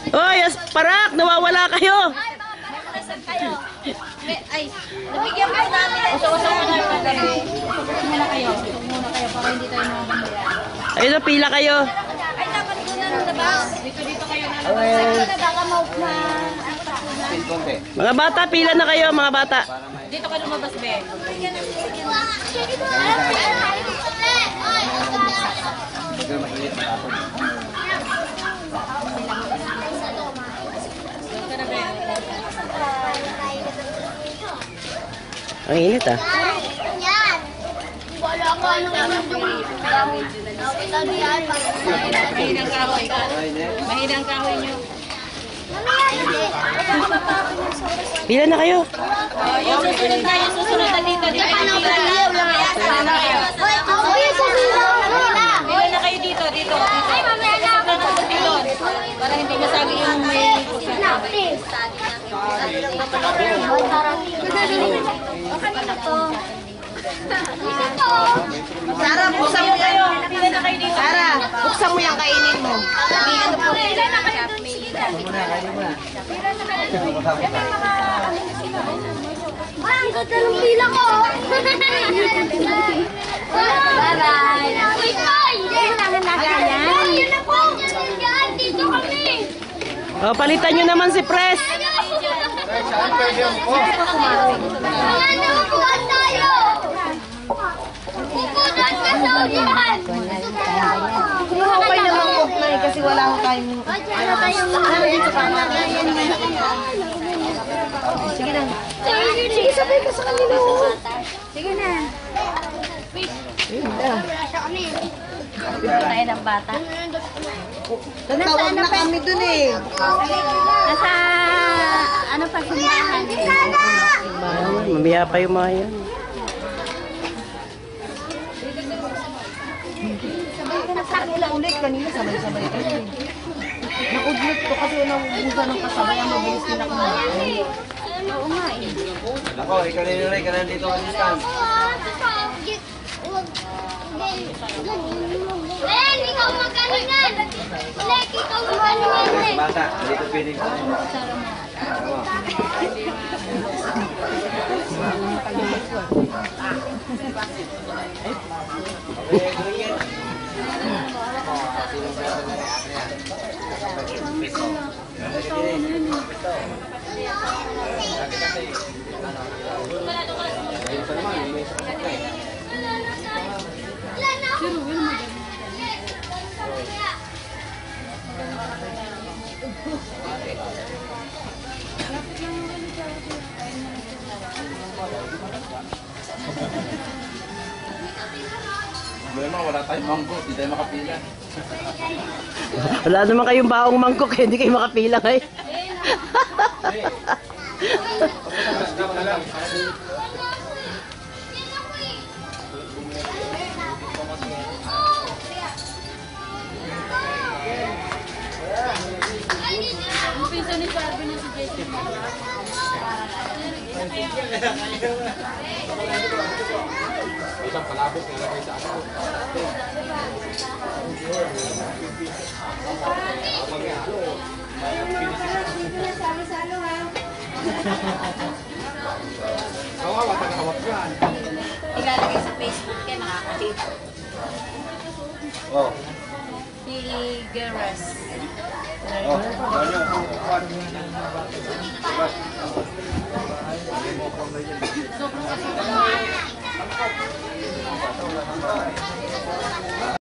Hoy, parak! Nawawala kayo! Ay, nabigyan mo namin. Usap-usap mo na yung kagabi. Muna kayo para hindi tayo mamamaya. Ayun na, pila kayo. Ay, dapat muna nung labas. Dito kayo na labas. Saan na baka ma... Mga bata, pila na kayo, mga bata. Dito ka lumabas, be. Ang init ah. Yan. Wala ka Mahinang kahoy ka. Mahinang kahoy nyo. Pila na kayo. Yung susunod na, yung susunod na dito. Dito kayo Pila na kayo dito, dito. Dito. Para hindi masagi yung may... Sara, buksan mo yan. Pila na kayo dito. Sara, buksan mo yan, kainin mo. Ang ganda ng pila ko. Bye-bye. Yun na po. Dito kami. O, palitan nyo naman si Pres. Mga nakukuhan tayo. Pupunan ka sa ulihan. Okay naman po na kasi wala ko tayong... Dito ka na. Sige na. Sige, sabay ka sa kanila. Sige na. Dito tayo ng bata. Tawag na kami dun eh. Nasa... Ano pa simbahan? Mamaya pa yung mga yan. Sabay ulit kanina, sabay-sabay kayo. Nakudlot ko kasi naubusan ng kasabay ang mabilis din ako na. Oo nga eh. Nako, ikaw na yun, ikaw na dito ka distance. Len, ikaw magalingan. Lek, ikaw magalingan. Bata, dito pinig ko. Wala tayong manggo, hindi tayo makapila. Wala naman kayong baong mangkok, hindi kayo makapila kayo. Isang palabok nilagay sa ako. Kawawa, tagahawak yan. Ilalagay sa Facebook yan, nakakatid. Oh. Si Geras. Oh, ganyan. Sobrang kasi